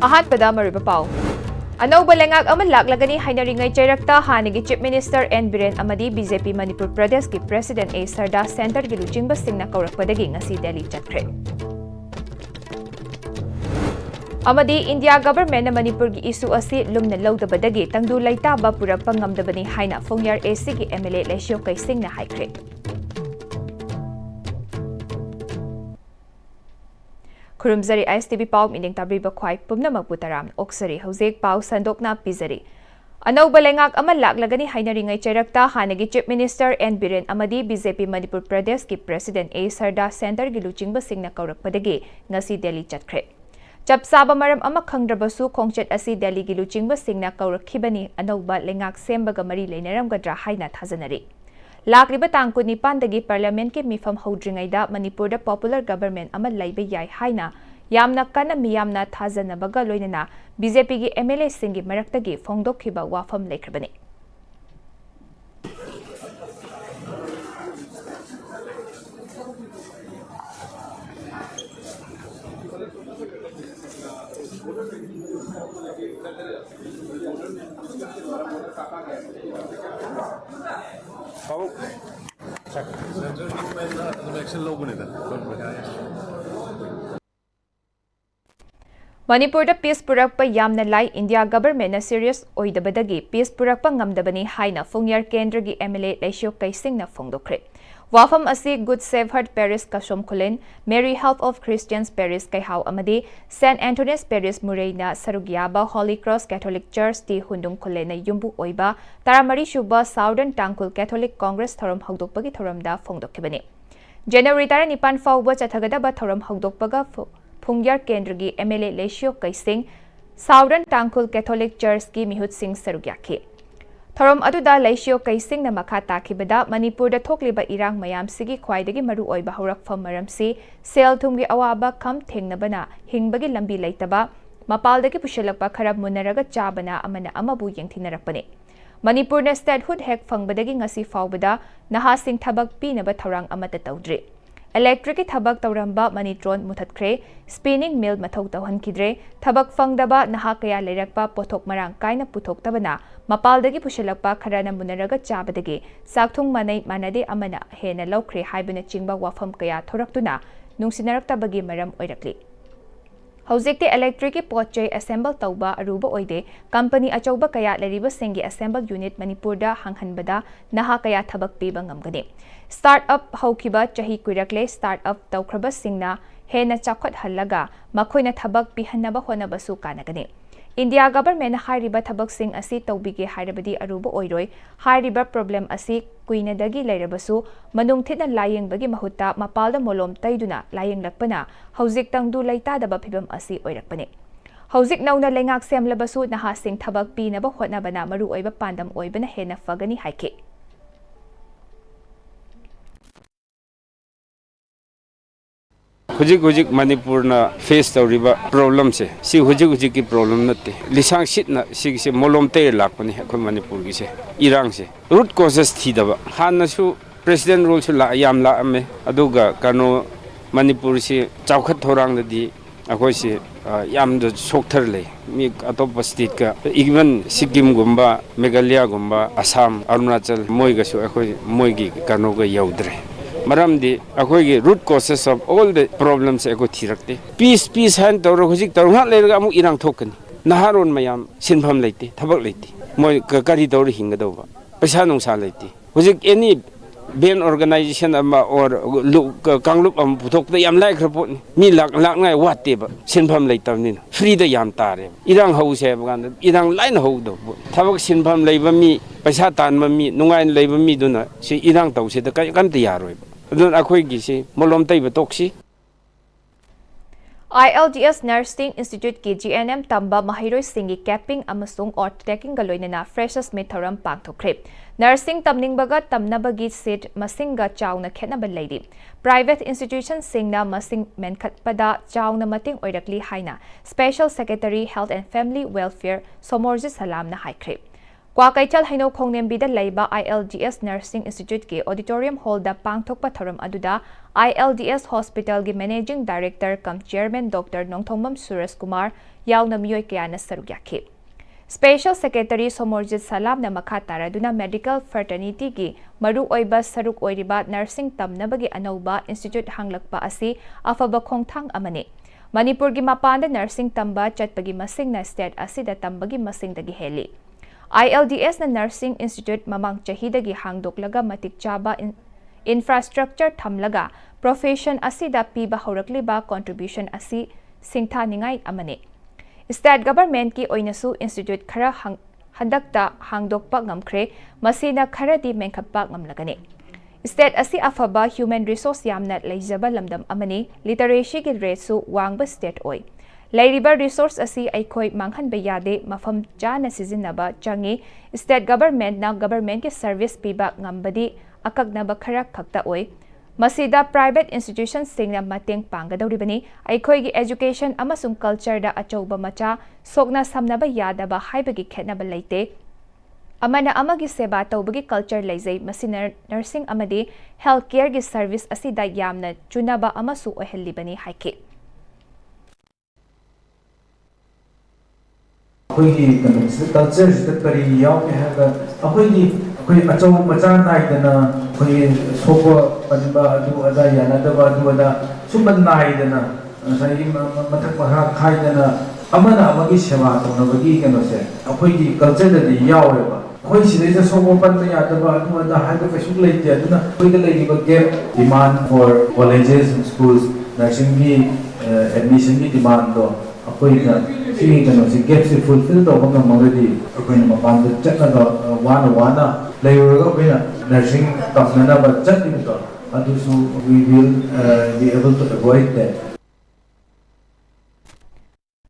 ꯑꯍꯥꯟꯕꯗ ꯃꯔꯨꯑꯣꯏꯕ ꯄꯥꯎ ꯑꯅꯧꯕ ꯂꯩꯉꯥꯛ ꯑꯃ ꯂꯥꯛꯂꯒꯅꯤ ꯍꯥꯏꯅꯔꯤꯉꯩ ꯆꯩꯔꯛꯇ ꯍꯥꯟꯅꯒꯤ ꯆꯤꯞ ꯃꯤꯅꯤꯁꯇꯔ ꯑꯦꯟ ꯕꯤꯔꯦꯟ ꯑꯃꯗꯤ ꯕꯤꯖꯦꯄꯤ ꯃꯅꯤꯄꯨꯔ ꯄ꯭ꯔꯗꯦꯁꯀꯤ ꯄ꯭ꯔꯦꯁꯤꯗꯦꯟ ꯑꯦ ꯁꯔꯗꯥ ꯁꯦꯟꯇꯔꯒꯤ ꯂꯨꯆꯤꯡꯕꯁꯤꯡꯅ ꯀꯧꯔꯛꯄꯗꯒꯤ ꯉꯁꯤ ꯗꯦꯜꯂꯤ ꯆꯠꯈ꯭ꯔꯦ ꯑꯃꯗꯤ ꯏꯟꯗꯤꯌꯥ ꯒꯚꯔꯟꯃꯦꯟꯠꯅ ꯃꯅꯤꯄꯨꯔꯒꯤ ꯏꯁꯨ ꯑꯁꯤ ꯂꯨꯝꯅ ꯂꯧꯗꯕꯗꯒꯤ ꯇꯪꯗꯨ ꯂꯩꯇꯥꯕ ꯄꯨꯔꯛꯄ ꯉꯝꯗꯕꯅꯤ ꯍꯥꯏꯅ ꯐꯣꯡꯌꯥꯔ ꯑꯦꯁꯤꯒꯤ ꯑꯦꯝꯑꯦꯜꯑꯦ ꯂꯩꯁꯤꯌꯣ ꯀꯩꯁꯤꯡꯅ ꯍꯥꯏꯈ꯭ꯔꯦ ꯈꯨꯔꯨꯝꯖꯔꯤ ꯑꯥꯏ.ꯑꯦꯁ.ꯇꯤ.ꯚꯤ ꯄꯥꯎ ꯃꯤꯠꯌꯦꯡ ꯇꯥꯕꯤꯕ ꯈ꯭ꯋꯥꯏ ꯄꯨꯝꯅꯃꯛꯄꯨ ꯇꯔꯥꯝꯅ ꯑꯣꯛꯆꯔꯤ ꯍꯧꯖꯤꯛ ꯄꯥꯎ ꯁꯟꯗꯣꯛꯅ ꯄꯤꯖꯔꯤ ꯑꯅꯧꯕ ꯂꯩꯉꯥꯛ ꯑꯃ ꯂꯥꯛꯂꯒꯅꯤ ꯍꯥꯏꯅꯔꯤꯉꯩ ꯆꯩꯔꯛꯇ ꯍꯥꯟꯅꯒꯤ ꯆꯤꯞ ꯃꯤꯅꯤꯁꯇꯔ ꯑꯦꯟ ꯕꯤꯔꯦꯟ ꯑꯃꯗꯤ ꯕꯤꯖꯦꯄꯤ ꯃꯅꯤꯄꯨꯔ ꯄ꯭ꯔꯗꯦꯁꯀꯤ ꯄ꯭ꯔꯦꯁꯤꯗꯦꯟ ꯑꯦ ꯁꯔꯗꯥ ꯁꯦꯟꯇꯔꯒꯤ ꯂꯨꯆꯤꯡꯕꯁꯤꯡꯅ ꯀꯧꯔꯛꯄꯗꯒꯤ ꯉꯁꯤ ꯗꯦꯜꯂꯤ ꯆꯠꯈ꯭ꯔꯦ ꯆꯞ ꯆꯥꯕ ꯃꯔꯝ ꯑꯃ ꯈꯪꯗ꯭ꯔꯕꯁꯨ ꯈꯣꯡꯆꯠ ꯑꯁꯤ ꯗꯦꯜꯂꯤꯒꯤ ꯂꯨꯆꯤꯡꯕꯁꯤꯡꯅ ꯀꯧꯔꯛꯈꯤꯕꯅꯤ ꯑꯅꯧꯕ ꯂꯩꯉꯥꯛ ꯁꯦꯝꯕꯒ ꯃꯔꯤ ꯂꯩꯅꯔꯝꯒꯗ꯭ꯔꯥ ꯍꯥꯏꯅ ꯊꯥꯖꯅꯔꯤ ꯂꯥꯛꯂꯤꯕ ꯇꯥꯡ 19ꯗꯒꯤ ꯄꯥꯔꯂꯤꯌꯥꯃꯦꯟꯠꯀꯤ ꯃꯤꯐꯝ ꯍꯧꯗ꯭ꯔꯤꯉꯩꯗ ꯃꯅꯤꯄꯨꯔꯗ ꯄꯣꯄꯨꯂꯔ ꯒꯚꯔꯟꯃꯦꯟꯠ ꯑꯃ ꯂꯩꯕ ꯌꯥꯏ ꯍꯥꯏꯅ ꯌꯥꯝꯅ ꯀꯟꯅ ꯃꯤꯌꯥꯝꯅ ꯊꯥꯖꯅꯕꯒ ꯂꯣꯏꯅꯅ ꯕꯤꯖꯦꯄꯤꯒꯤ ꯑꯦꯝꯑꯦꯜꯑꯦꯁꯤꯡꯒꯤ ꯃꯔꯛꯇꯒꯤ ꯐꯣꯡꯗꯣꯛꯈꯤꯕ ꯋꯥꯐꯝ ꯂꯩꯈ꯭ꯔꯕꯅꯤ ꯃꯅꯤꯄꯨꯔꯗ ꯄꯤꯁ ꯄꯨꯔꯛꯄ ꯌꯥꯝꯅ ꯂꯥꯏ ꯏꯟꯗꯤꯌꯥ ꯒꯚꯔꯟꯃꯦꯟꯠꯅ ꯁꯤꯔꯤꯌꯁ ꯑꯣꯏꯗꯕꯗꯒꯤ ꯄꯤꯁ ꯄꯨꯔꯛꯄ ꯉꯝꯗꯕꯅꯤ ꯍꯥꯏꯅ ꯐꯣꯡꯌꯥꯔ ꯀꯦꯟꯗ꯭ꯔꯒꯤ ꯑꯦꯝꯑꯦꯜꯑꯦ ꯂꯩꯁꯤꯌꯣ ꯀꯩꯁꯤꯡꯅ ꯐꯣꯡꯗꯣꯛꯈ꯭ꯔꯦ ꯋꯥꯐꯝ ꯑꯁꯤ ꯒꯨꯗ ꯁꯦꯚ ꯍꯥꯔꯠ ꯄꯦꯔꯤꯁ ꯀꯁꯣꯝ ꯈꯨꯂꯦꯟ Mary Help of Christians parish ꯀꯩꯍꯥꯎ ꯑꯃꯗꯤ ꯁꯦꯟꯠ ꯑꯦꯟꯊꯣꯅꯤꯁ ꯄꯦꯔꯤꯁ ꯃꯨꯔꯩꯅ ꯁꯔꯨꯛ ꯌꯥꯕ ꯍꯣꯂꯤ ꯀ꯭ꯔꯣꯁ ꯀꯦꯊꯣꯂꯤꯛ ꯆꯔꯆ ꯇꯤ ꯍꯨꯟꯗꯨꯡ ꯈꯨꯂꯦꯟꯅ ꯌꯨꯝꯕꯨ ꯑꯣꯏꯕ 13ꯁꯨꯕ ꯁꯥꯎꯗꯔꯟ ꯇꯥꯡꯈꯨꯜ ꯀꯦꯊꯣꯂꯤꯛ ꯀꯣꯡꯒ꯭ꯔꯦꯁ ꯊꯧꯔꯝ ꯍꯧꯗꯣꯛꯄꯒꯤ ꯊꯧꯔꯝꯗ ꯐꯣꯡꯗꯣꯛꯈꯤꯕꯅꯤ ꯖꯅꯋꯥꯔꯤ 19 ꯐꯥꯎꯕ ꯆꯠꯊꯒꯗꯕ ꯊꯧꯔꯝ ꯍꯧꯗꯣꯛꯄꯒ ꯐꯣꯡꯌꯥꯔ ꯀꯦꯟꯗ꯭ꯔꯒꯤ ꯑꯦꯝꯑꯦꯜꯑꯦ ꯂꯩꯁꯤꯌꯣ ꯀꯩꯁꯤꯡ ꯁꯥꯎꯗꯔꯟ ꯇꯥꯡꯈꯨꯜ ꯀꯦꯊꯣꯂꯤꯛ ꯆꯔꯆꯀꯤ ꯃꯤꯍꯨꯠꯁꯤꯡ ꯁꯔꯨꯛ ꯌꯥꯈꯤ ꯊꯧꯔꯝ ꯑꯗꯨꯗ ꯂꯩꯁꯤꯌꯣ ꯀꯩꯁꯤꯡꯅ ꯃꯈꯥ ꯇꯥꯈꯤꯕꯗ ꯃꯅꯤꯄꯨꯔꯗ ꯊꯣꯛꯂꯤꯕ ꯏꯔꯥꯡ ꯃꯌꯥꯝꯁꯤꯒꯤ ꯈ꯭ꯋꯥꯏꯗꯒꯤ ꯃꯔꯨꯑꯣꯏꯕ ꯍꯧꯔꯛꯐꯝ ꯃꯔꯝꯁꯤ ꯁꯦꯜ ꯊꯨꯝꯒꯤ ꯑꯋꯥꯕ ꯈꯝ ꯊꯦꯡꯅꯕꯅ ꯍꯤꯡꯕꯒꯤ ꯂꯝꯕꯤ ꯂꯩꯇꯕ ꯃꯄꯥꯜꯗꯒꯤ ꯄꯨꯁꯤꯜꯂꯛꯄ ꯈꯔ ꯃꯨꯟꯅꯔꯒ ꯆꯥꯕꯅ ꯑꯃꯅ ꯑꯃꯕꯨ ꯌꯦꯡꯊꯤꯅꯔꯛꯄꯅꯤ ꯃꯅꯤꯄꯨꯔꯅ ꯁ꯭ꯇꯦꯠꯍꯨꯗ ꯍꯦꯛ ꯐꯪꯕꯗꯒꯤ ꯉꯁꯤ ꯐꯥꯎꯕꯗ ꯅꯍꯥꯁꯤꯡ ꯊꯕꯛ ꯄꯤꯅꯕ ꯊꯧꯔꯥꯡ ꯑꯃꯠꯇ ꯇꯧꯗ꯭ꯔꯤ ꯏꯂꯦꯛꯇ꯭ꯔꯤꯛꯀꯤ ꯊꯕꯛ ꯇꯧꯔꯝꯕ ꯃꯅꯤꯇ꯭ꯔꯣꯟ ꯃꯨꯊꯠꯈ꯭ꯔꯦ ꯁ꯭ꯄꯤꯅꯤꯡ ꯃꯤꯜ ꯃꯊꯧ ꯇꯧꯍꯟꯈꯤꯗ꯭ꯔꯦ ꯊꯕꯛ ꯐꯪꯗꯕ ꯅꯍꯥ ꯀꯌꯥ ꯂꯩꯔꯛꯄ ꯄꯣꯠꯊꯣꯛ ꯃꯔꯥꯡ ꯀꯥꯏꯅ ꯄꯨꯊꯣꯛꯇꯕꯅ ꯃꯄꯥꯜꯗꯒꯤ ꯄꯨꯁꯤꯜꯂꯛꯄ ꯈꯔꯅ ꯃꯨꯟꯅꯔꯒ ꯆꯥꯕꯗꯒꯤ ꯆꯥꯛꯊꯨꯡ ꯃꯥꯟꯅꯩ ꯃꯥꯟꯅꯗꯦ ꯑꯃꯅ ꯍꯦꯟꯅ ꯂꯧꯈ꯭ꯔꯦ ꯍꯥꯏꯕꯅꯆꯤꯡꯕ ꯋꯥꯐꯝ ꯀꯌꯥ ꯊꯣꯔꯛꯇꯨꯅ ꯅꯨꯡꯁꯤꯅꯔꯛꯇꯕꯒꯤ ꯃꯔꯝ ꯑꯣꯏꯔꯛꯂꯤ ꯍꯧꯖꯤꯛꯇꯤ ꯏꯂꯦꯛꯇ꯭ꯔꯤꯛꯀꯤ ꯄꯣꯠꯆꯩ ꯑꯦꯁꯦꯝꯕꯜ ꯇꯧꯕ ꯑꯔꯨꯕ ꯑꯣꯏꯗꯦ ꯀꯝꯄꯅꯤ ꯑꯆꯧꯕ ꯀꯌꯥ ꯂꯩꯔꯤꯕꯁꯤꯡꯒꯤ ꯑꯦꯁꯦꯝꯕꯜ ꯌꯨꯅꯤꯠ ꯃꯅꯤꯄꯨꯔꯗ ꯍꯥꯡꯍꯟꯕꯗ ꯅꯍꯥ ꯀꯌꯥ ꯊꯕꯛ ꯄꯤꯕ ꯉꯝꯒꯅꯤ ꯁ꯭ꯇꯥꯔꯠ ꯑꯞ ꯍꯧꯈꯤꯕ ꯆꯍꯤ ꯀꯨꯏꯔꯛꯂꯦ ꯁ꯭ꯇꯥꯔꯠ ꯑꯞ ꯇꯧꯈ꯭ꯔꯕꯁꯤꯡꯅ ꯍꯦꯟꯅ ꯆꯥꯎꯈꯠꯍꯜꯂꯒ ꯃꯈꯣꯏꯅ ꯊꯕꯛ ꯄꯤꯍꯟꯅꯕ ꯍꯣꯠꯅꯕꯁꯨ ꯀꯥꯟꯅꯒꯅꯤ ꯏꯟꯗꯤꯌꯥ ꯒꯚꯔꯟꯃꯦꯟꯠꯅ ꯍꯥꯏꯔꯤꯕ ꯊꯕꯛꯁꯤꯡ ꯑꯁꯤ ꯇꯧꯕꯤꯒꯦ ꯍꯥꯏꯔꯕꯗꯤ ꯑꯔꯨꯕ ꯑꯣꯏꯔꯣꯏ ꯍꯥꯏꯔꯤꯕ ꯄ꯭ꯔꯣꯕ꯭ꯂꯦꯝ ꯑꯁꯤ ꯀꯨꯏꯅꯗꯒꯤ ꯂꯩꯔꯕꯁꯨ ꯃꯅꯨꯡ ꯊꯤꯠꯅ ꯂꯥꯌꯦꯡꯕꯒꯤ ꯃꯍꯨꯠꯇ ꯃꯄꯥꯜꯗ ꯃꯣꯂꯣꯝ ꯇꯩꯗꯨꯅ ꯂꯥꯌꯦꯡꯂꯛꯄꯅ ꯍꯧꯖꯤꯛ ꯇꯪꯗꯨ ꯂꯩꯇꯥꯗꯕ ꯐꯤꯚꯝ ꯑꯁꯤ ꯑꯣꯏꯔꯛꯄꯅꯤ ꯍꯧꯖꯤꯛ ꯅꯧꯅ ꯂꯩꯉꯥꯛ ꯁꯦꯝꯂꯕꯁꯨ ꯅꯍꯥꯁꯤꯡ ꯊꯕꯛ ꯄꯤꯅꯕ ꯍꯣꯠꯅꯕꯅ ꯃꯔꯨꯑꯣꯏꯕ ꯄꯥꯟꯗꯝ ꯑꯣꯏꯕꯅ ꯍꯦꯟꯅ ꯐꯒꯅꯤ ꯍꯥꯏꯈꯤ ꯍꯧꯖꯤꯛ ꯃꯅꯤꯄꯨꯔꯅ ꯐꯦꯁ ꯇꯧꯔꯤꯕ ꯄ꯭ꯔꯣꯕ꯭ꯂꯦꯝꯁꯦ ꯁꯤ ꯍꯧꯖꯤꯛꯀꯤ ꯄ꯭ꯔꯣꯕ꯭ꯂꯦꯝ ꯅꯠꯇꯦ ꯂꯤꯁꯥꯡ ꯁꯤꯠꯅ ꯁꯤꯒꯤꯁꯦ ꯃꯣꯂꯣꯝ ꯇꯩꯔ ꯂꯥꯛꯄꯅꯤ ꯑꯩꯈꯣꯏ ꯃꯅꯤꯄꯨꯔꯒꯤꯁꯦ ꯏꯔꯥꯡꯁꯦ ꯔꯨꯠ ꯀꯣꯖꯦꯁ ꯊꯤꯗꯕ ꯍꯥꯟꯅꯁꯨ ꯄ꯭ꯔꯦꯁꯤꯗꯦꯟ ꯔꯨꯜꯁꯨ ꯌꯥꯝ ꯂꯥꯛꯑꯝꯃꯦ ꯑꯗꯨꯒ ꯃꯅꯤꯄꯨꯔꯁꯤ ꯆꯥꯎꯈꯠ ꯊꯧꯔꯥꯡꯗꯗꯤ ꯑꯩꯈꯣꯏꯁꯤ ꯌꯥꯝꯅ ꯁꯣꯛꯊꯔ ꯂꯩ ꯃꯤ ꯑꯇꯣꯞꯄ ꯁ꯭ꯇꯦꯠꯀ ꯏꯚꯟ ꯁꯤꯛꯀꯤꯝꯒꯨꯝꯕ ꯃꯦꯘꯥꯂꯌꯥꯒꯨꯝꯕ ꯑꯁꯥꯝ ꯑꯔꯨꯅꯥꯆꯜ ꯃꯣꯏꯒꯁꯨ ꯑꯩꯈꯣꯏ ꯃꯣꯏꯒꯤ ꯌꯧꯗ꯭ꯔꯦ ꯃꯔꯝꯗꯤ ꯑꯩꯈꯣꯏꯒꯤ ꯔꯨꯠ ꯀꯣꯖꯦꯁ ꯑꯣꯐ ꯑꯣꯜ ꯗ ꯄ꯭ꯔꯣꯕ꯭ꯂꯦꯝꯁꯦ ꯑꯩꯈꯣꯏ ꯊꯤꯔꯛꯇꯦ ꯄꯤꯁ ꯍꯥꯏꯅ ꯇꯧꯔꯒ ꯍꯧꯖꯤꯛ ꯉꯍꯥꯛ ꯂꯩꯔꯒ ꯑꯃꯨꯛ ꯏꯔꯥꯡ ꯊꯣꯛꯀꯅꯤ ꯅꯍꯥꯔꯣꯟ ꯃꯌꯥꯝ ꯁꯤꯟꯐꯝ ꯂꯩꯇꯦ ꯊꯕꯛ ꯂꯩꯇꯦ ꯃꯣꯏ ꯀꯔꯤ ꯇꯧꯔ ꯍꯤꯡꯒꯗꯧꯕ ꯄꯩꯁా ꯅꯨꯡꯁꯥ ꯂꯩꯇꯦ ꯍꯧꯖꯤꯛ ꯑꯦꯅꯤ ꯕꯦꯟ ꯑꯣꯔꯒꯅꯥꯏꯖꯦꯁꯟ ꯑꯃ ꯑꯣꯔ ꯀꯥꯡꯂꯨꯞ ꯑꯃ ꯄꯨꯊꯣꯛꯄꯗ ꯌꯥꯝ ꯂꯥꯏꯈ꯭ꯔ ꯄꯣꯠꯅꯤ ꯃꯤ ꯂꯥꯛꯅꯉꯥꯏ ꯋꯥꯠꯇꯦꯕ ꯁꯤꯟꯐꯝ ꯂꯩꯇꯕꯅꯤꯅ ꯐ꯭ꯔꯤꯗ ꯌꯥꯝ ꯇꯥꯔꯦꯕ ꯏꯔꯥꯡ ꯍꯧꯁꯦ ꯍꯥꯏꯕ ꯀꯥꯟꯗ ꯏꯔꯥꯡ ꯂꯥꯏꯅ ꯍꯧꯗꯧꯕ ꯄꯣꯠ ꯊꯕꯛ ꯁꯤꯟꯐꯝ ꯂꯩꯕ ꯃꯤ ꯄꯩꯁా ꯇꯥꯟꯕ ꯃꯤ ꯅꯨꯡꯉꯥꯏꯅ ꯂꯩꯕ ꯃꯤꯗꯨꯅ ꯁꯤ ꯏꯔꯥꯡ ꯇꯧꯁꯤꯗ ꯀꯝꯇ ꯌꯥꯔꯣꯏꯕ ꯑꯗꯨꯅ ꯑꯩꯈꯣꯏꯒꯤꯁꯤ ꯃꯣꯂꯣꯝ ꯇꯩꯕ ꯇꯣꯛꯁꯤ ILDS Nursing Institute GNM tamba mahairoisingi capping amasung overtaking ga loinana freshers meet thoram pangthokre nursing tamningbaga tamnabagi seat masinga chawna khetnaba leidi private institution singna masing menkhatpada chawna mating oirakli haina special secretary health and family welfare Somorji Salamna haikre Kwakaichal Haino Khongnembida Laiba ILDS Nursing Institute ki Auditorium Hall da pangthokpa thoram aduda ILDS Hospital gi Managing Director cum Chairman Dr. Nongthongmam Suresh Kumar yauna miyoi kayana saruk yakhi. Special Secretary Somorjit Salam na makha taraduna Medical Fraternity gi maru oiba saruk oiriba nursing tamnabagi anauba institute hanglakpa asi afaba khongthang amani. Manipur gi mapanda nursing tamba chatpagi masing na state asida tambagi masing dagi heli. ILDS na Nursing Institute mamang chahidagi hangdoklaga matik chaba infrastructure thamlaga profession asida piba haurakliba contribution asi singtha ningai amani. State government ki oinasu institute khara handakta hangdokpa ngamkhre masina kharadi mengkhappa ngamlagani. State asi afaba human resource yamna leijaba lamdam amani literacy ki rate su wangba state oi. Lairiba resource asi aikoi manghanba yade mafam chana sizinaba changi state government na government ke service piba ngambadi akagnaba khara khakta oi masida private institutions singna mateng panggadoribani aikoi gi education amasung culture da achouba macha sokna samnaba yadaba haibagi khetnaba leite amana amagi seba tawbagi culture leizai masina nursing amadi healthcare gi service asi da yamna chunaba amasu ohellibani haike Akhoi culture sida kari yaw ke ha akhoi achau macha nai dana akhoi sopa panba adu ada yana da adu ada sumban nai dana sai mathak maha khai dana amana amagi seva tona bagi kano se akhoi gi culture da yaw re ba akhoi sida sopa pan ya da adu ada ha da kasu leite aduna akhoi da legi ba gap demand for colleges and schools nursing gi admission gi demand do akhoi na si kano si gap si fulfill to bang magadi akhoi na mapan da chatna do wana layoga akhoi nursing tafnana ba chatni to adu so we will be able to avoid that.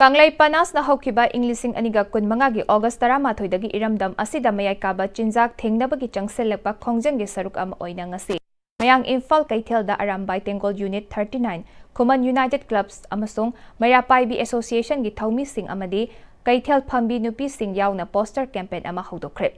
Kanglai panas na haukiba Inglising aniga kun mangagi August 13 dagi iramdam asida mayai kaba chinjak thengnabagi changselakpa khongjanggi saruk ama oina ngasi mayang Imphal Kaithelda Arambay Tengol Unit 39 Kuman United Clubs amasung Mayapaibi Association gi Thaumi Sing amadi Kaithel Phambi Nupi Sing yauna poster campaign ama haudokhre.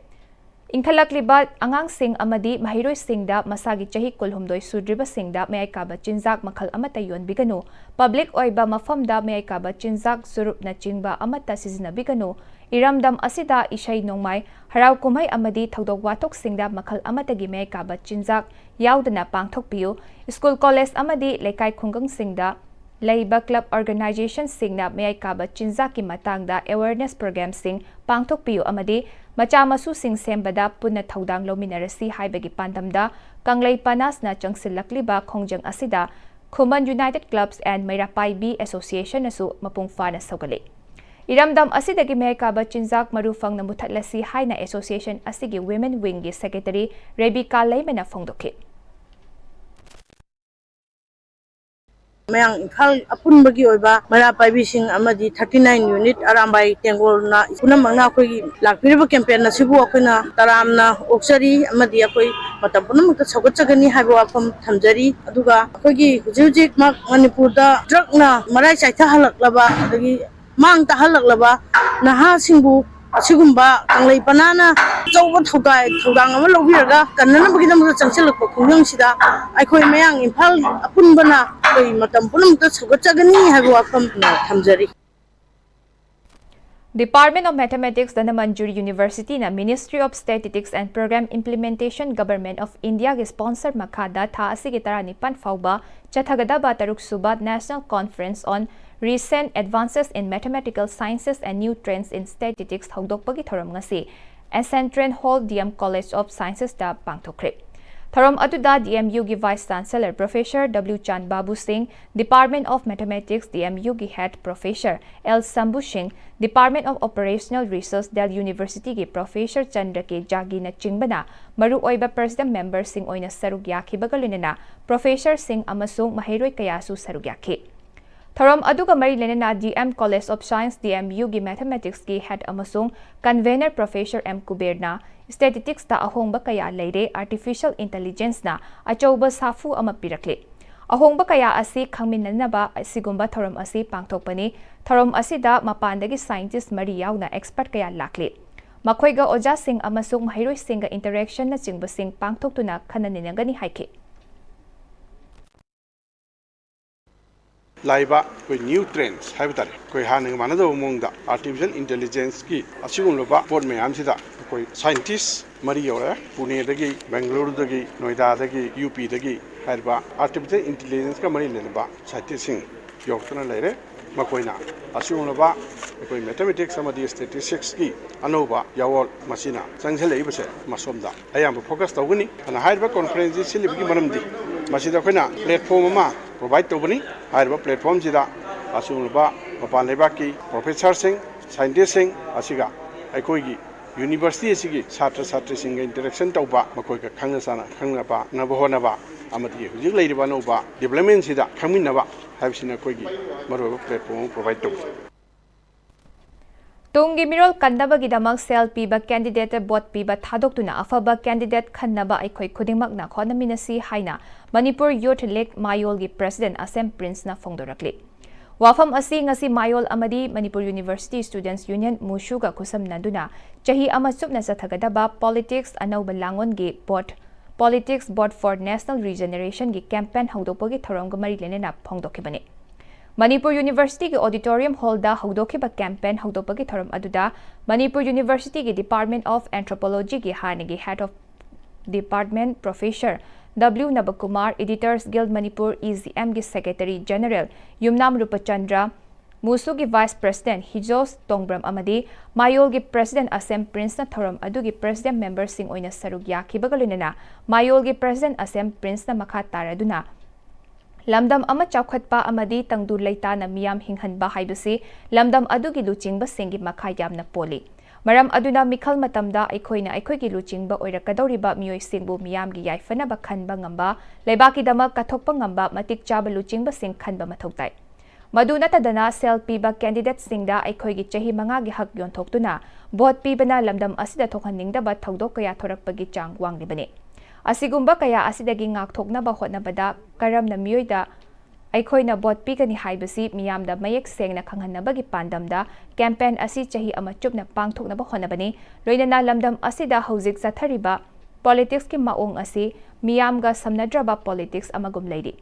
Inkhalakliba angang sing amadi mahiroi singda masagi chahi kulhumdoi sudriba singda mayai kaba chinjak makhal amata yon biganu public oiba mafamda mayai kaba chinjak surup na chingba amata sizina biganu iramdam asida ishai nongmai harau kumai amadi thodok watok singda makhal amatagi mayai kaba chinjak yaudana pangthok piu school college amadi lekai khungang singda Laiba club organization singna mayai kaba chinjak ki matangda awareness program sing pangthok piu amadi macha masu sing sembada punna thodang lominarasi haibagi pandamda Kanglai panas na changsilakliba khongjang asida Kuman United Clubs and Mayapaibi Association asu mapungfa na sawgali. Iramdam asidagi mayai kaba chinjak marufang na muthatlasi haina association asigi women wing gi secretary Rebecca Laimana phongdokhi. Mayang Imphal apun bagi oiba Mayapaibi sing amadi 39 unit Arambay Tengol na punam mangna akhoi lakpiriba campaign na sibu akhona taramna oksari amadi akhoi matam punam ta chawgachagani haiba wafam thamjari aduga akhoi hujik Manipur da drug na marai chaitha halaklaba adagi mang ta halaklaba naha singbu asigumba kanglai panana chawba thodang ama lobiraga kannana bagi namra changselakpa khungyang sida akhoi mayang Imphal apun bana koi matam punam ta chawgachagani haiba wafam na thamjari. Department of Mathematics Dana Manjuri University na Ministry of Statistics and Program Implementation Government of India gi sponsor makhada tha asigi 19 fauba chathagadaba taruk suba National Conference on Recent Advances in Mathematical Sciences and New Trends in Statistics hongdokpagi thoram ngasi Ascentran Hall DM College of Sciences da pangthokre. Thoram aduda DMU gi Vice Chancellor Professor W. Chan Babu Singh, Department of Mathematics DMU gi Head Professor L. Sambu Singh, Department of Operational Research Del University gi Professor Chandra K. Jagi na chingbana maru oiba President Member Singh oina saruk yakhibagalunena Professor Singh amasung mahiroi kayasu saruk yakhi. Thoram aduga mari lenena DM College of Science DMU gi Mathematics gi Head amasung Convener Professor M. Kuberna Statistics ta ahongba kaya leire Artificial Intelligence na achouba safu ama pirakle. Ahongba kaya asi khangminnanaba asigumba thoram asi pangthokpani thoram asida mapandagi scientist mari yauna expert kaya lakle. ꯃꯈꯣꯏꯒ ꯑꯣꯖꯥꯁꯤꯡ ꯑꯃꯁꯨꯡ ꯃꯍꯩꯔꯣꯏꯁꯤꯡꯒ ꯏꯟꯇꯔꯦꯛꯁꯟꯅꯆꯤꯡꯕꯁꯤꯡ ꯄꯥꯡꯊꯣꯛꯇꯨꯅ ꯈꯟꯅ ꯅꯩꯅꯒꯅꯤ ꯍꯥꯏꯈꯤ꯫ लाइबा कोई new trends है बतारे कोई हाने माना दो मोंगदा आर्टिफिशियल इंटेलिजेंस की असिगुलबा पोर्ट मयाम सिदा कोई साइंटिस्ट मरी योरे पुणे दगी बेंगलुरु दगी नोएडा दगी यूपी दगी हरबा आर्टिफिशियल इंटेलिजेंस का मरी लेनबा साइंटिस्ट सिंह योक्तना लेरे मकोइना असिगुलबा कोई मैथमेटिक्स अमदी स्टैटिस्टिक्स की अनोबा यावल मसिना संगसेले इबसे मसोमदा अयाम फोकस तौगनी अना हाइरबा कॉन्फ्रेंस सिलिबगी मरमदी मसिदा खोइना प्लेटफॉर्म अमा प्रोवाइड तौबनी हाइरबा प्लेटफॉर्म सिदा असिगुलबा मपान लेबाकी प्रोफेसर सिंह साइंटिस्ट सिंह असिगा अखोइगी यूनिवर्सिटी असिगी छात्र छात्री सिंह इंटरेक्शन तौबा मकोइगा खंगना साना खंगनाबा नबहोनबा अमदी हुजिक लेरिबा नौबा डेवलपमेंट सिदा खंगमिनबा हाइबसिना कोइगी मरोबा प्लेटफॉर्म प्रोवाइड तौ तूंगी मिरोल कन्नबगिदमक सेल पीबा कैंडिडेट बोट पीबा थादोक्तुना अफबा कैंडिडेट खन्नबा अखोई खुदिमकना खोनमिनसी हाइना मणिपुर यूथ लीग मायोलगी प्रेसिडेंट असेम प्रिंसना फोंदोरकली। वाफम असी ngasi मायोल अमदी मणिपुर यूनिवर्सिटी स्टूडेंट्स यूनियन मुशुगा खुसमनदुना चही अमा चुपना चथगदबा पॉलिटिक्स अनौब लांगोनगी vote politics vote for national regeneration की कैंपेन हौदोपगी थौरंग मरी लेनेना फोंदोखिबने। मणिपुर यूनिवर्सिटी के ऑडिटोरियम हॉल दा हौदोखिबा कैंपेन हौदोपगी थौरम अदुदा मणिपुर यूनिवर्सिटी के डिपार्टमेंट ऑफ एंथ्रोपोलॉजी की हानेगी head of department professor W Nabakumar Editors Guild Manipur EGM की सेक्रेटरी जनरल युमनाम रूपचंद्र मुसु की वाइस प्रेसिडेंट हिजोस तोंगब्रम अमदी मायोल की प्रेसिडेंट असेम प्रिंस थौरम अदुगी प्रेसिडेंट मेंबर सिंह ओइना सरुक याखिबगा लोइनना मायोल की प्रेसिडेंट असेम प्रिंस मखा तारदुना लमदम अमा चौखटपा अमदी तंगदु लेताना मियाम हिंहनबा हाइबसी लमदम अदुगी लुचिंगबा सिंगी मखा यामना पोली। मरम अदुना मिखल मतमदा अखोइना अखोइगी लुचिंगबा ओइरकदौरिबा मियोइसिंगबु मियामगी याइफनबा खनबा ngamba लेबाकीदमक कथोकपा ngamba मतिक चाबा लुचिंगबा सिंग खनबा मथौताई। मदु नतदना सेल पीबा कैंडिडेट सिंगदा अखोइगी चही मंगागी हक योंथोक्तुना भोट पीबना लमदम असिदा थोखननिंगदबा थौदोक कया थोरकपगी चांग वांगलिबने। असिगुम्बा कया असिदगी ngakthoknaba hotnabada karamna miyoida अखोइना बोट पीगनी हाइबसी मियामदा मयेक सेंगना खंगहनबगी पांदमदा कैंपेन असी चही अमा चुपना पांगथोकनबा होनबनी लोइनना लमदम असिदा हौजिक चथरिबा पॉलिटिक्स की माओंग असी मियामगा समनद्रबा पॉलिटिक्स अमगुम लेरी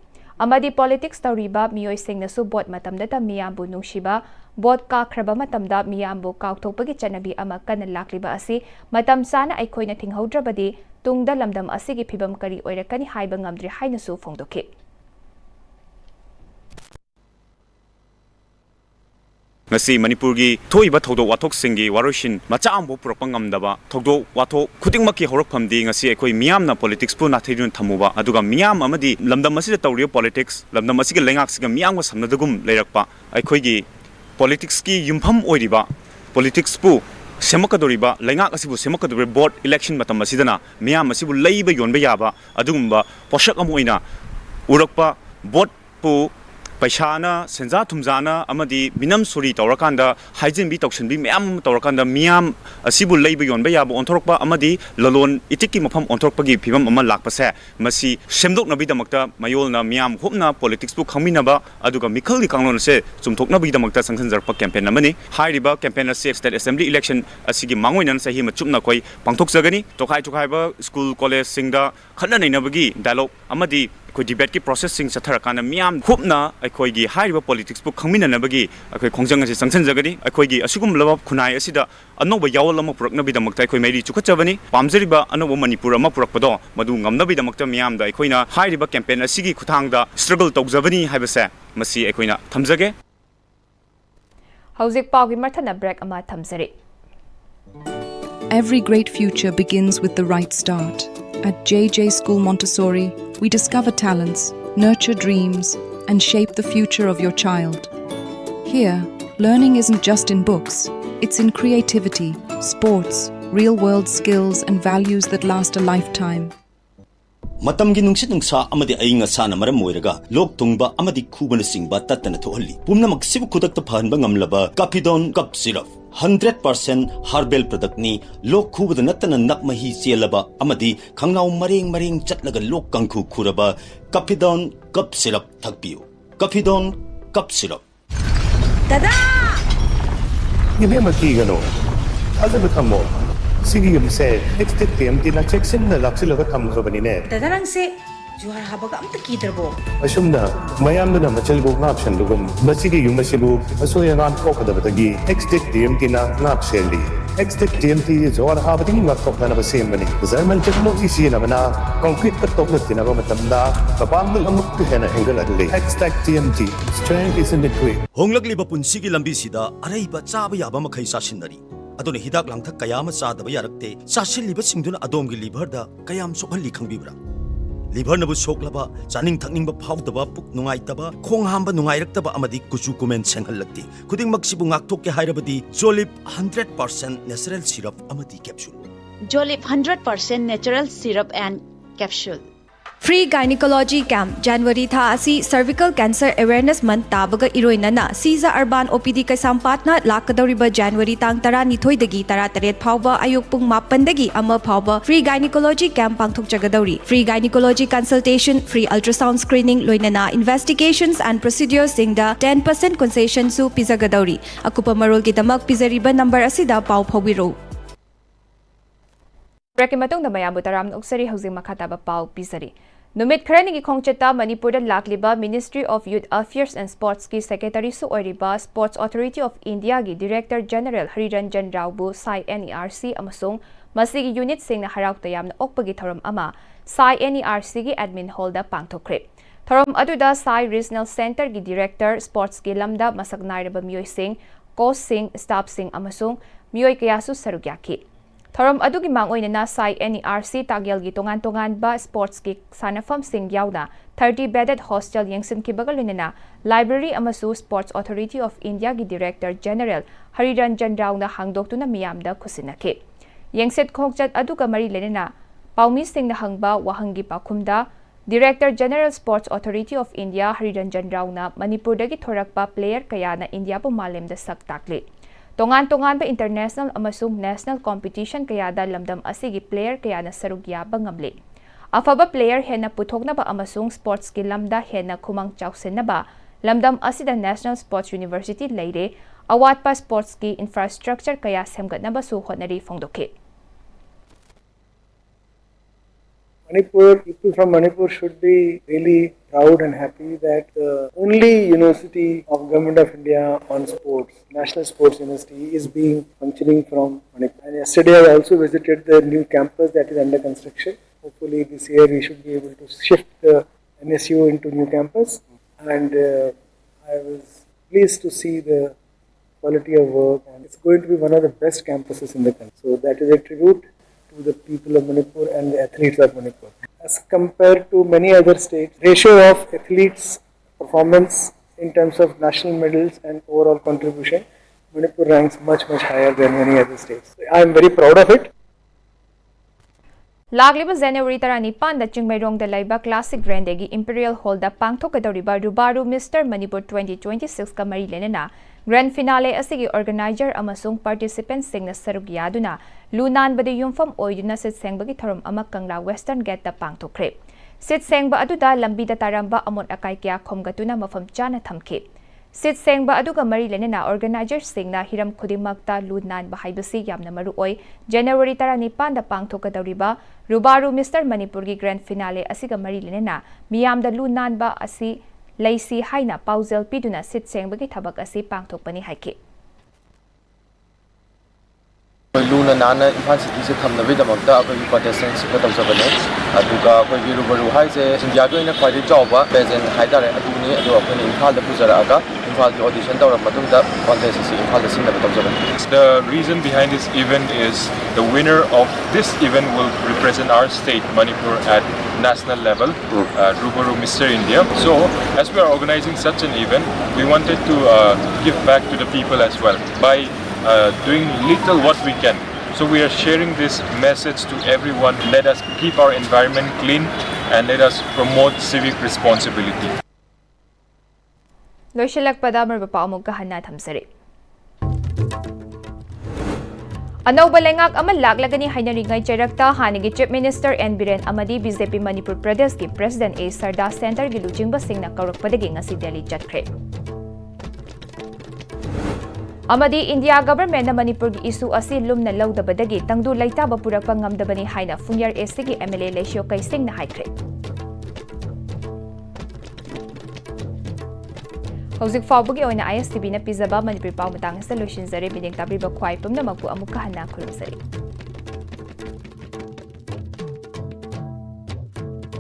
अमदी पॉलिटिक्स तौरिबा मियोइ सिंगनसु बोट मतमदता मियामबु नुंशिबा बोट काख्रबा मतमदा मियामबु काउथोकपगी चनबी अमा कन लाक्लिबा असी मतम साना अखोइना थिंगहौद्रबदी तुंगदा लमदम असिगी फिबम करी ओइरकनी हाइबा ngamdri हाइनसु फोंदोखि। ngasi manipur gi thoiba thodok wathok singi warosin macham bo purakpa ngamdaba thodok wathok khudingmaki horakpham di ngasi ekoi miyam na politics pu na thidun thamuba aduga miyam amadi lamdam asida tawriyo politics lamdam asiga lengak siga miyam ga samnadagum leirakpa ekoi gi politics ki yumpham oiriba politics pu semakadoriba lengak asibu semakadori board election matam asidana miyam asibu leiba yonba yaba adugumba poshak amoina urakpa board pu पैसाना सेंजा थुमजाना अमदी मिनम सोरी तौरकांदा हाइजिन बी तौसनबी मैम तौरकांदा मियाम असिबु लैबा योनबा याबो ओंथोरकपा अमदी ललोन इतिकी मफम ओंथोरकपगी फिबम अमा लाकपसे मसी सेमदोकनबीदमक्ता मयोलना मियाम होपना पॉलिटिक्स बु खंगमिनबा अदुगा मिखलगी कांगलोनसे चुमथोकनबीदमक्ता संसनजरपा कैंपेन अमनी हाइरिबा कैंपेन असे स्टेट असेंबली इलेक्शन असिगी मांगोइनन सही मचुमना कोई पांथोकजगनी तोखाइ तोखाइबा स्कूल कॉलेज सिंगदा खन्ना नैनबगी डायलॉग अमदी कोई डिबेट की प्रोसेसिंग चथरकाना मियाम खुपना अखोइगी हाइरिबा पॉलिटिक्स बु खंगमिननबगी अखोइ खोंजंग असे संसनजगनी अखोइगी असिगुम लबा खुनाय असिदा अनोबा यावल अमा पुरकनबीदमक्ता अखोइ मैरी चुखचबनी पामजरिबा अनोबा मणिपुर अमा पुरकपदो मदु ngamnabidamक्ता मियामदा अखोइना हाइरिबा कैंपेन असिगी खुथांगदा स्ट्रगल तौजबनी हाइबसे मसी अखोइना थमजगे। हौजिक पाउगी मर्थना ब्रेक अमा थमजरे। Every great future begins with the right start. At JJ School Montessori, we discover talents, nurture dreams, and shape the future of your child. Here, learning isn't just in books, it's in creativity, sports, real-world skills, and values that last a lifetime. Matamgi nungsit nungsa amadi ayinga sana maram moiraga lok tungba amadi khubana singba tatana thohalli pumna maksibu kudakta phanba ngamlaba Capidon cup syrup 100% herbal product ni lok khubada natana nakmahi selaba amadi khangnaw maring chatlaga lok kangkhu khuraba Capidon cup syrup thakpiu Capidon cup syrup Dada! Give him a key, you know. I'll never come more. Sigi yumse exit TMT na checksin na laksilaga thamkhrabanine. Dadarang se juhar habaga amta kidrabo. Asumna mayamna na machalbo ngapshan lugum masigi yumasibu asoyangan thokadabadagi exit TMT na ngapseli. Exit TMT juhar habading ngakthokna na basembani. German technology sinamana concrete ka tokna tinaba matamda kapamul amuk hena angle adli. Exit TMT strength is in the quick. Honglakliba punsigi lambisida araiba chaba yaba makhai sasinari. Adone hidak langthak kayama sadaba yarakte sasilliba singduna adomgi liver da kayam sokhalli khangbibra. Liver nabu soklaba chaning thakningba phawdaba puk nungaitaba khong hamba nungairaktaba amadi kuchu kumen senghallakti. Kuding magsibu ngakthok ke hairabadi Jolip 100% natural syrup amadi capsule. Jolip 100% natural syrup and capsule. Free Gynecology Camp January tha asi Cervical Cancer Awareness Month tabaga iroinana Siza Urban OPD Kaisampatna lakadoriba January tang 12 dagi 13 phawba ayuk pung 8 dagi ama phawba Free Gynecology Camp pangthokjagadauri. Free Gynecology Consultation, free ultrasound screening loinana investigations and procedures singda 10% concession su pizagadauri. Akupa marol kidamak pizariba number asida pau phawiro. Breaking matong na mayambu taram uksari housing makataba pau pizari. Numit Kharanigi Khongcheta Manipur Lakliba Ministry of Youth Affairs and Sports ki Secretary su Oriba Sports Authority of India gi Director General Hariranjan Raubu Sai NERC amasung masigi unit sing na haraw tayam na okpagi thoram ama Sai NERC gi admin hall da pangthokre. Thoram aduda Sai Regional Center gi Director Sports ki lamda masagnaraba mioy sing, coach sing, staff sing amasung mioy kayasu sarugyaki. Thoram adugi mangoy na Sai NERC tagyal gi tongan ba sports ki sanafam sing yawna 30 bedded hostel yengsin ki bagalina library amasu Sports Authority of India gi Director General Hariranjan Rao na hangdok na miyamda kusinake. Yengset khongchat aduga mari lenina paumi sing na hangba wahangi pakumda Director General Sports Authority of India Hariranjan Rao na Manipur dagi thorakpa player kaya na India po malem da sak takli. Tongan-tongan ba international amasung national competition kaya da lamdam asigi player kaya na sarugya bangamli. Afaba player hena puthok na ba amasung sports ki lamda hena kumang chawsen na ba lamdam asida National Sports University leire awat pa sports ki infrastructure kaya semgat na ba su honari fongdoke. Manipur, people from Manipur should be really proud and happy that the only university of Government of India on sports, National Sports University, is being functioning from Manipur. And yesterday I also visited the new campus that is under construction. Hopefully this year we should be able to shift the NSU into new campus. And I was pleased to see the quality of work, and it's going to be one of the best campuses in the country. So that is a tribute to the people of Manipur and the athletes of Manipur. As compared to many other states, ratio of athletes' performance in terms of national medals and overall contribution, Manipur ranks much higher than many other states. I am very proud of it. Lagliba January 19 da Chingmairong da laiba Classic Grandegi Imperial Hall da pangthokadoriba Rubaru Mr. Manipur 2026 ka mari lenana Grand Finale asigi organizer amasung participants sing na sarugyaduna lunan bade yumfam oiduna sit sengbagi thorom amak Kangla Western Gate da pangthokre. Sit sengba aduda lambi da taramba amon akay kya khomgatuna mafam chana thamke. Sit sengba aduga mari lenena organizer sing na hiram khudimagta lunan bahaibasi yamna maruoi January 19 da pangthokadoriba Rubaru Mr. Manipur gi Grand Finale asiga mari lenena miyam da lunan ba asi Laisi haina pauzel piduna sit sengbagi thabak asi pangthokpani haike. Luna nana Imphal City se thamnabi damakta akoi contestants ko tawjabane aduga akoi Rubaru haise India do ina khwai jawba pageant haidare aduni adu akoi Imphal da pujara aga Imphal ki audition tawra matungda contest si Imphal da sinna tawjabane. The reason behind this event is the winner of this event will represent our state Manipur at national level, Rubaru Mr. India. So as we are organizing such an event, we wanted to give back to the people as well by doing little what we can. So we are sharing this message to everyone. Let us keep our environment clean and let us promote civic responsibility. Loisilak pada marbapa amog kahana thamsari. Anaw balengak amal laglagani hainaringay charakta hanigi Chief Minister N. Biren amadi BJP Manipur Pradesh ki President A. Sarda Center gilujing basing na kaurokpadagi ngasi Delhi jatkre. amadi India government na Manipur gi issue asi lumna lawdabadagi tangdu laitaba purakpa ngamdabani haina Fungyar SC gi MLA Leisio Kaising na haikre. Hauzik fawbagi oina ISTV na pizaba Manipur pau matang sa loishinzare bining tabriba khwai pumna magpu amukka hanna khurumsari.